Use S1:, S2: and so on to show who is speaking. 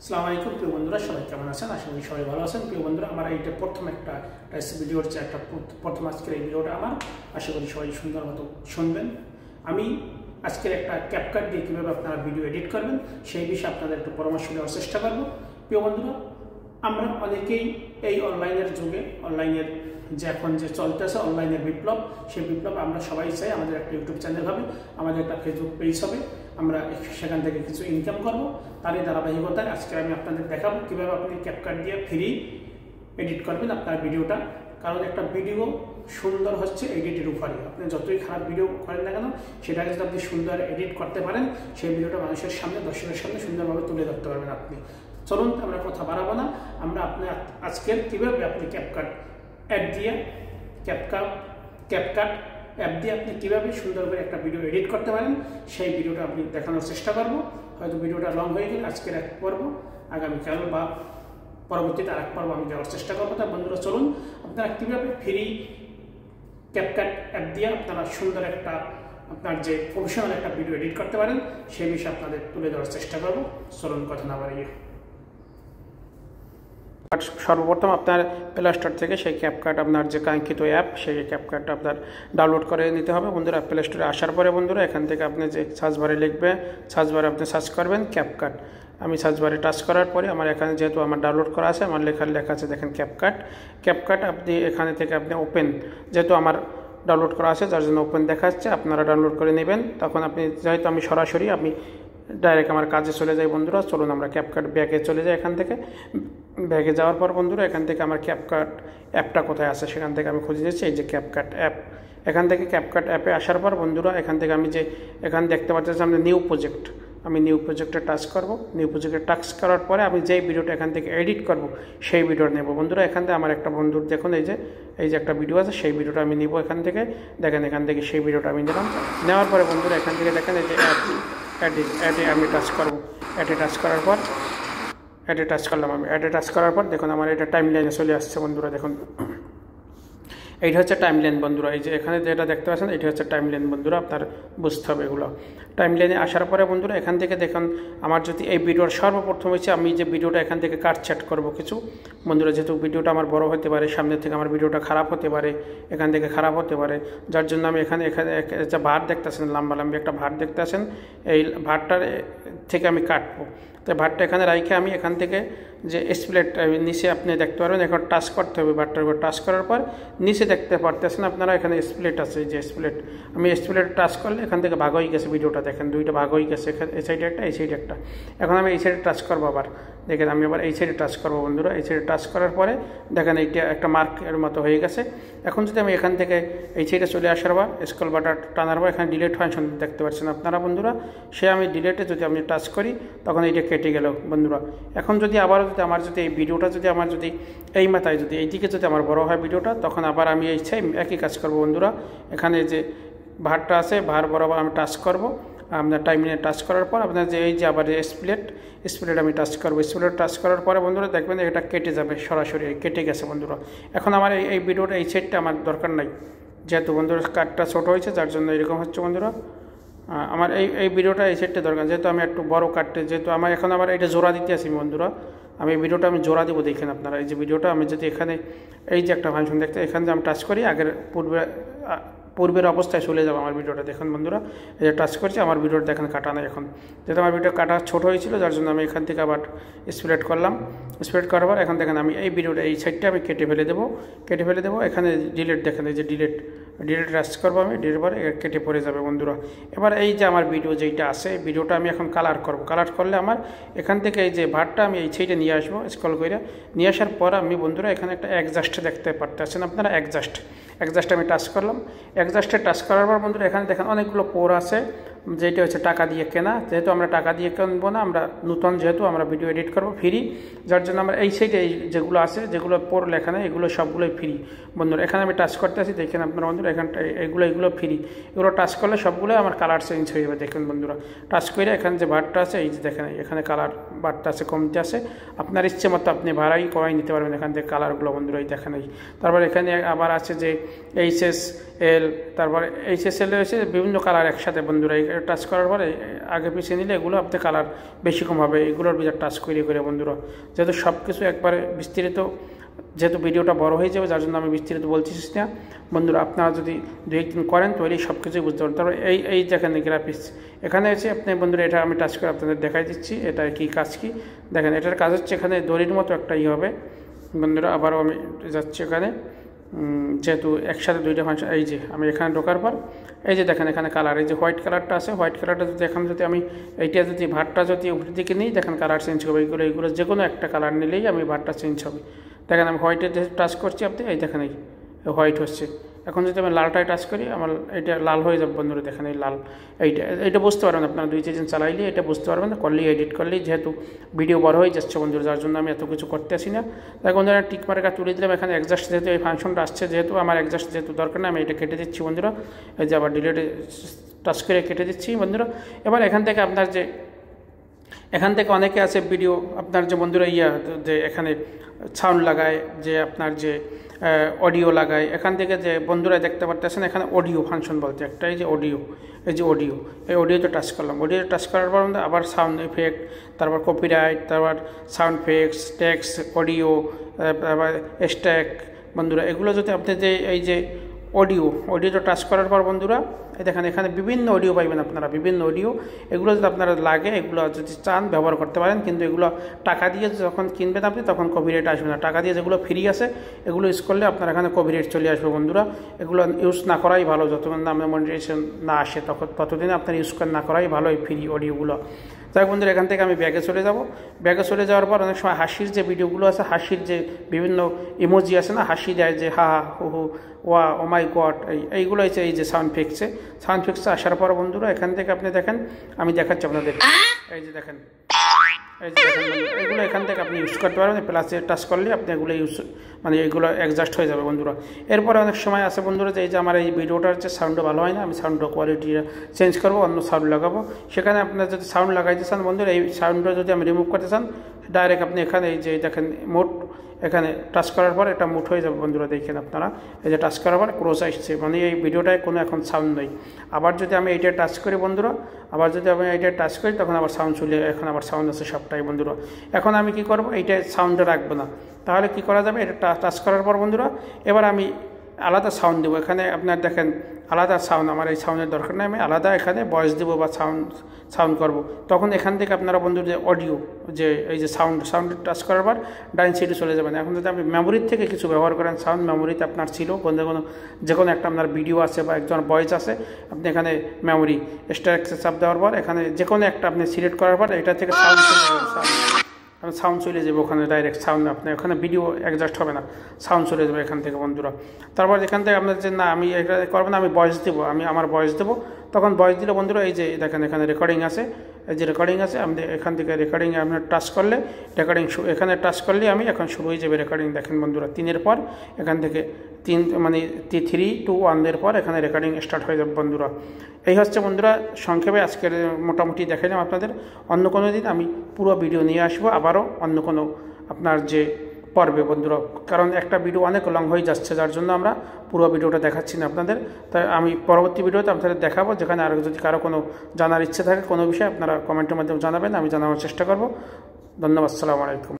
S1: আসসালামু আলাইকুম প্রিয় বন্ধুরা, সবাই কেমন আছেন? আশা করি সবাই ভালো আছেন। প্রিয় বন্ধুরা, আমার এইটা প্রথম একটা ভিডিও হচ্ছে, প্রথম আজকের এই ভিডিওটা আমার। আশা করি সবাই সুন্দর মতো শুনবেন। আমি আজকের একটা ক্যাপকাট দিয়ে কীভাবে আপনারা ভিডিও এডিট করবেন সেই বিষয়ে আপনাদের একটু পরামর্শ দেওয়ার চেষ্টা করব। প্রিয় বন্ধুরা, আমরা অনেকেই এই অনলাইনের যুগে, অনলাইনের যে এখন যে চলতেছে অনলাইনের বিপ্লব, সেই বিপ্লব আমরা সবাই চাই। আমাদের একটা ইউটিউব চ্যানেল হবে, আমাদের একটা ফেসবুক পেজ হবে, আমরা সেখান থেকে কিছু ইনকাম করব। তারই ধারাবাহিকতায় আজকে আমি আপনাদের দেখাবো কীভাবে আপনি ক্যাপকাট দিয়ে ফ্রি এডিট করবেন আপনার ভিডিওটা। কারণ একটা ভিডিও সুন্দর হচ্ছে এডিটের উপরে। আপনি যতই খারাপ ভিডিও করেন না কেন, সেটাকে যদি আপনি সুন্দর এডিট করতে পারেন, সেই ভিডিওটা মানুষের সামনে, দর্শকের সামনে সুন্দরভাবে তুলে ধরতে পারবেন আপনি। চলুন আমরা কথা বাড়াবো না, আমরা আজকের কীভাবে আপনি ক্যাপকাট অ্যাপ দিয়ে ক্যাপকাট অ্যাপ দিয়ে আপনি কীভাবে সুন্দর করে একটা ভিডিও এডিট করতে পারেন সেই ভিডিওটা আপনি দেখানোর চেষ্টা করব। হয়তো ভিডিওটা লং হয়ে গেলে আজকের এক পর্ব, আগামীকাল বা পরবর্তীতে আরেক পর্ব আমি দেওয়ার চেষ্টা করবো। তার বন্ধুরা, চলুন আপনারা কীভাবে ফ্রি ক্যাপকাট অ্যাপ দিয়ে আপনারা সুন্দর একটা আপনার যে প্রফেশনাল একটা ভিডিও এডিট করতে পারেন সেই বিষয়ে আপনাদের তুলে দেওয়ার চেষ্টা করবো। চলুন কথা না বাড়িয়ে সর্বপ্রথম আপনার প্লে স্টোর থেকে সেই ক্যাপকাট, আপনার যে কাঙ্ক্ষিত অ্যাপ, সেই ক্যাপকাটটা আপনার ডাউনলোড করে নিতে হবে। বন্ধুরা, প্লে স্টোরে আসার পরে বন্ধুরা এখান থেকে আপনি যে সার্চ বারে লিখবে, সার্চ বারে আপনি সার্চ করবেন ক্যাপকাট। আমি সার্চ বারে টাচ করার পরে আমার এখানে যেহেতু আমার ডাউনলোড করা আছে, আমার লেখা আছে দেখেন ক্যাপকাট। আপনি এখানে থেকে আপনি ওপেন, যেহেতু আমার ডাউনলোড করা আছে যার জন্য ওপেন দেখাচ্ছে, আপনারা ডাউনলোড করে নেবেন। তখন আপনি যেহেতু আমি সরাসরি ডাইরেক্ট আমার কাজে চলে যাই। বন্ধুরা, চলুন আমরা ক্যাপকাট ব্যাগে চলে যাই। এখান থেকে ব্যাগে যাওয়ার পর বন্ধুরা এখান থেকে আমার ক্যাপকাট অ্যাপটা কোথায় আছে সেখান থেকে আমি খুঁজে দিচ্ছি। এই যে ক্যাপকাট অ্যাপ, এখান থেকে ক্যাপকাট অ্যাপে আসার পর বন্ধুরা এখান থেকে আমি যে এখানে দেখতে পাচ্ছি সামনে নিউ প্রজেক্ট, আমি নিউ প্রজেক্টে টাচ করব। নিউ প্রজেক্টে টাচ করার পরে আমি যেই ভিডিওটা এখান থেকে এডিট করব সেই ভিডিওটা নেব। বন্ধুরা, এখান থেকে আমার একটা বন্ধুর দেখুন এই যে একটা ভিডিও আছে, সেই ভিডিওটা আমি নিব। এখান থেকে দেখেন, এখান থেকে সেই ভিডিওটা আমি নিলাম। নেওয়ার পরে বন্ধুরা এখান থেকে দেখেন এই যে অ্যাডে আমি টাচ করব। অ্যাডে টাচ করার পর অ্যাডে টাচ করলাম। আমি অ্যাডে টাচ করার পর দেখুন আমার এটা টাইম লাইনে চলে আসছে। বন্ধুরা দেখুন, এইটা হচ্ছে টাইম লাইন। বন্ধুরা, এই যে এখানে যেটা দেখতে পাচ্ছেন এটা হচ্ছে টাইম লাইন। বন্ধুরা, আপনার বুঝতে হবে এগুলো। টাইম লাইনে আসার পরে বন্ধুরা এখান থেকে দেখুন আমার যদি এই ভিডিওর সর্বপ্রথম হচ্ছে আমি যে ভিডিওটা এখান থেকে কাটছাট করব কিছু। বন্ধুরা, যেহেতু ভিডিওটা আমার বড় হতে পারে, সামনে থেকে আমার ভিডিওটা খারাপ হতে পারে, এখান থেকে খারাপ হতে পারে, যার জন্য আমি এখানে যে ভার দেখতেছেন, লম্বা একটা ভার দেখতেছেন, এই ভারটার থেকে আমি কাটবো। তো ভারটা এখানে রাইখে আমি এখান থেকে যে স্প্লিট নিচে আপনি দেখতে পারবেন, এখন টাচ করতে হবে। ভারটার উপর টাচ করার পর নিচে দেখতে পারতেছেন আপনারা এখানে স্প্লিট আছে। যে স্প্লিট, আমি স্প্লিট টাচ করলে এখান থেকে ভাগ হয়ে গেছে ভিডিওটা। দেখেন দুইটা ভাগ হয়ে গেছে, এই সাইডে একটা, এই সাইডে একটা। এখন আমি এই সাইডে টাচ করবো। আবার দেখেন আমি আবার এই সাইডে টাচ করবো। বন্ধুরা, এই সাইডে টাচ করার পরে দেখেন এইটা একটা মার্কের মতো হয়ে গেছে। এখন যদি আমি এখান থেকে এই সাইডে চলে আসার পর স্ক্রল বাটন টানার পর এখানে ডিলিট ফাংশন দেখতে পাচ্ছেন আপনারা। বন্ধুরা, আমি ডিলিটে যদি আমি টাচ করি তখন এইটা কেটে গেল। বন্ধুরা, এখন যদি আবারও যদি আমার যদি এই ভিডিওটা যদি আমার যদি এই মাথায় যদি এইদিকে যদি আমার বড় হয় ভিডিওটা, তখন আবার আমি এই একই কাজ করব। বন্ধুরা, এখানে যে ভারটা আছে, ভার বরাবর আমি টাচ করব। আপনার টাইম লাইনে টাচ করার পর আপনার যে এই যে আবার স্প্লিট আমি টাচ করবো। স্প্লিট টাচ করার পরে বন্ধুরা দেখবেন এটা কেটে যাবে, সরাসরি কেটে গেছে। বন্ধুরা, এখন আমার এই ভিডিওটা এই সাইডটা আমার দরকার নাই, যেহেতু বন্ধুরা কাটটা ছোট হয়েছে যার জন্য এরকম হচ্ছে। বন্ধুরা, আমার এই ভিডিওটা এই সাইডটা দরকার, যেহেতু আমি একটু বড় কাটতে, যেহেতু আমার এখন আমার এটা জোড়া দিতে আসি। বন্ধুরা, আমি এই ভিডিওটা আমি জোড়া দেবো। দেখেন আপনারা এই যে ভিডিওটা আমি যদি এখানে এই যে একটা ফাংশন দেখতে, এখানে যে আমি টাচ করি আগের পূর্বের অবস্থায় চলে যাবো আমার ভিডিওটা। দেখুন বন্ধুরা, এই যে টাচ করছি আমার ভিডিওটা দেখেন কাটা নেই এখন, যেহেতু আমার ভিডিও কাটা ছোট হয়েছিল যার জন্য আমি এখান থেকে আবার স্প্লিট করলাম। স্প্লিট করার পর এখন দেখেন আমি এই ভিডিওটা এই সাইডটা আমি কেটে ফেলে দেবো। এখানে ডিলিট দেখেন, এই যে ডিলিট টাচ করবো আমি, ডিলিট পরে কেটে পড়ে যাবে। বন্ধুরা, এবার এই যে আমার ভিডিও যেইটা আছে, ভিডিওটা আমি এখন কালার করব। কালার করলে আমার এখান থেকে এই যে ভারটা আমি এই সাইডে নিয়ে আসবো। স্ক্রল করে নিয়ে আসার পর আমি বন্ধুরা এখানে একটা অ্যাডজাস্ট দেখতে পারতেছেন আপনারা। অ্যাডজাস্ট আমি টাচ করলাম। অ্যাডজাস্টে টাচ করার পর বন্ধুরা এখানে দেখেন অনেকগুলো পোর আছে, যেটা হচ্ছে টাকা দিয়ে কেনা। যেহেতু আমরা টাকা দিয়ে কিনবো না, আমরা নতুন, যেহেতু আমরা ভিডিও এডিট করবো ফ্রি, যার জন্য আমরা এই সাইডে যেগুলো আছে, যেগুলো পোর লেখা নেই, এগুলো সবগুলোই ফ্রি। বন্ধুরা, এখানে আমি টাচ করতে আসি, দেখেন আপনারা বন্ধুরা এখানটা এগুলো ফ্রি। এগুলো টাচ করলে সবগুলো আমার কালার চেঞ্জ হয়ে যাবে। দেখুন বন্ধুরা, টাচ করে এখানে যে ভারটা আছে, এই যে দেখেন এখানে কালার বারটা আছে, কমতে আছে। আপনার ইচ্ছে মতো আপনি ভাড়াই করাই নিতে পারবেন এখান থেকে কালারগুলো। বন্ধুরা, এই দেখেন তারপর এখানে আবার আছে যে HSL, তারপরে HSL রয়েছে বিভিন্ন কালার একসাথে। বন্ধুরা, টাচ করার পরে আগে পিছিয়ে নিলে এগুলো আপনি কালার বেশি কম হবে, এগুলোর ভিতরে টাচ করে বন্ধুরা। যেহেতু সব কিছু একবারে বিস্তারিত, যেহেতু ভিডিওটা বড় হয়ে যাবে, যার জন্য আমি বিস্তারিত বলতেছি না বন্ধুরা। আপনারা যদি 2-1 দিন করেন তাহলে সব কিছুই বুঝতে পারেন। তারপর এই দেখেন গ্রাফিক্স, এখানে আছে আপনি বন্ধুরা, এটা আমি টাচ করে আপনাদের দেখাই দিচ্ছি এটা কি কাজ কি। দেখেন এটার কাজ হচ্ছে এখানে দড়ির মতো একটা হবে বন্ধুরা। আবারও আমি যাচ্ছি এখানে, যেহেতু একসাথে দুইটা ফাংশন, এই যে আমি এখানে ঢোকার পর এই যে দেখেন এখানে কালার, এই যে হোয়াইট কালারটা আছে, হোয়াইট কালারটা যদি এখানে যদি আমি এইটা যদি ভাতটা যদি উপরের দিকে নিই, দেখেন কালার চেঞ্জ হবে। এইগুলো যে কোনো একটা কালার নিলেই আমি ভাতটা চেঞ্জ হবে। দেখেন আমি হোয়াইটে টাচ করছি, আপনি এই দেখেন এই হোয়াইট হচ্ছে। এখন যদি আমি লালটায় টাচ করি, আমার এটা লাল হয়ে যাবে বন্ধুরা। দেখেন এই লাল, এইটা বুঝতে পারবেন আপনারা 2-3 দিন চালাইলে এটা বুঝতে পারবেন, করলেই এডিট করলেই, যেহেতু ভিডিও বড় হয়ে যাচ্ছে বন্ধুরা, যার জন্য আমি এত কিছু করতে আসি না। তাই বন্ধুরা টিক মার্কা তুলে দিলাম। এখানে অ্যাডজাস্ট যেহেতু এই ফাংশনটা আসছে, যেহেতু আমার অ্যাডজাস্ট যেহেতু দরকার না, আমি এটা কেটে দিচ্ছি বন্ধুরা। এই যে আবার ডিলেটে টাচ করে কেটে দিচ্ছি বন্ধুরা। এবার এখান থেকে আপনার যে এখান থেকে অনেকে আছে ভিডিও আপনার যে বন্ধুরা যে এখানে সাউন্ড লাগায়, যে আপনার যে অডিও লাগায়, এখান থেকে যে বন্ধুরা দেখতে পারতেছেন এখানে অডিও ফাংশন বলতে একটা, এই যে অডিও, এই যে অডিও, এই অডিওতে টাচ করলাম। অডিওতে টাচ করার পর আবার সাউন্ড এফেক্ট, তারপর কপিরাইট, তারপর সাউন্ড এফেক্টস, টেক্সট, অডিও, তারপর স্ট্যাক বন্ধুরা। এগুলো যদি আপনি যে এই যে অডিওতে টাচ করার পর বন্ধুরা এই দেখেন এখানে বিভিন্ন অডিও পাইবেন আপনারা, বিভিন্ন অডিও। এগুলো যদি আপনারা লাগে, এগুলো যদি চান ব্যবহার করতে পারেন, কিন্তু এগুলো টাকা দিয়ে যখন কিনবেন আপনি তখন কপিরাইট আসবে না। টাকা দিয়ে যেগুলো ফ্রি আছে এগুলো ইউজ করলে আপনার এখানে কপিরাইট চলে আসবে বন্ধুরা। এগুলো ইউজ না করাই ভালো, যতক্ষণ না আপনার মনিটাইজেশন না আসে ততদিন আপনার ইউজ না করাই ভালো এই ফ্রি অডিওগুলো। যাই বন্ধুরা, এখান থেকে আমি ব্যাগে চলে যাব। ব্যাগে চলে যাওয়ার পর অনেক সময় হাসির যে ভিডিওগুলো আছে, হাসির যে বিভিন্ন ইমোজি আছে না, হাসি দেয় যে হা হা হু হু ওয়া ও মাই গড, এইগুলো হচ্ছে এই যে সাউন্ড ফিক্সে আসার পর বন্ধুরা এখান থেকে আপনি দেখেন, আমি দেখাচ্ছি আপনাদের, এই যে দেখেন এগুলো এখান থেকে আপনি ইউজ করতে পারবেন। প্লাসে টাচ করলে আপনি এগুলো এগুলো অ্যাডজাস্ট হয়ে যাবে বন্ধুরা। এরপরে অনেক সময় আছে বন্ধুরা যে এই যে আমার এই ভিডিওটার যে সাউন্ডটা ভালো হয় না, আমি সাউন্ড কোয়ালিটি চেঞ্জ করবো, অন্য সাউন্ড লাগাবো। সেখানে আপনার যদি সাউন্ড লাগাইতে চান বন্ধুরা, এই সাউন্ডটা যদি আমি রিমুভ করতে চান, ডাইরেক্ট আপনি এখানে এই যে দেখেন মোড, এখানে টাচ করার পর এটা মুট হয়ে যাবে বন্ধুরা। দেখেন আপনারা এই যে টাচ করার পর ক্রস আসছে, এই ভিডিওটায় কোনো এখন সাউন্ড নেই। আবার যদি আমি এইটা টাচ করি বন্ধুরা, আবার যদি আমি এইটা টাচ করি, তখন আবার সাউন্ড চলে, এখন আবার সাউন্ড আছে সবটাই বন্ধুরা। এখন আমি কি করব, এইটা সাউন্ডটা রাখবো না। তাহলে কি করা যাবে, এটা টাচ করার পর বন্ধুরা এবার আমি আলাদা সাউন্ড দেবো। এখানে আপনার দেখেন আলাদা সাউন্ড, আমার এই সাউন্ডের দরকার নেই, আমি আলাদা এখানে ভয়েস দেবো বা সাউন্ড করব। তখন এখান থেকে আপনারা বন্ধু যে অডিও, যে এই যে সাউন্ড টাচ করার পর ডাইন সাইডে চলে যাবেন। এখন যদি আপনি মেমোরির থেকে কিছু ব্যবহার করেন, সাউন্ড মেমোরিতে আপনার ছিল যে কোনো একটা আপনার ভিডিও আছে বা একজন ভয়েস আছে, আপনি এখানে মেমোরি স্টার চাপ দেওয়ার পর এখানে যে কোনো একটা আপনি সিলেক্ট করার পর এটা থেকে সাউন্ড চলে যাবে ওখানে, ডাইরেক্ট সাউন্ড আপনার ওখানে ভিডিও অ্যাডজাস্ট হবে না, সাউন্ড চলে যাবে এখান থেকে বন্ধুরা। তারপর এখান থেকে আপনার যে না আমি এটা করবো না, আমি ভয়েস দেবো, আমি আমার ভয়েস দেবো। তখন ভয়েস দিলে বন্ধুরা এই যে দেখেন এখানে রেকর্ডিং আছে, এই যে রেকর্ডিং আছে, আমি এখান থেকে রেকর্ডিংয়ে আপনার টাচ করলে রেকর্ডিং এখানে টাচ করলে আমি এখন শুরু হয়ে যাবে রেকর্ডিং। দেখেন বন্ধুরা 3-এর পর এখান থেকে 3, 2, 1 পর এখানে রেকর্ডিং স্টার্ট হয়ে যাবে বন্ধুরা। এই হচ্ছে বন্ধুরা সংক্ষেপে আজকের মোটামুটি দেখালাম আপনাদের। অন্য কোনো দিন আমি পুরো ভিডিও নিয়ে আসবো আবারও অন্য কোনো আপনার যে পর্বে বন্ধুরা, কারণ একটা ভিডিও অনেক লং হয়ে যাচ্ছে, যার জন্য আমরা পুরো ভিডিওটা দেখাচ্ছি না আপনাদের। তাই আমি পরবর্তী ভিডিওতে আপনাদের দেখাবো, যেখানে আর যদি কারো কোনো জানার ইচ্ছে থাকে কোনো বিষয়ে আপনারা কমেন্টের মাধ্যমে জানাবেন, আমি জানানোর চেষ্টা করব। ধন্যবাদ, আসসালামু আলাইকুম।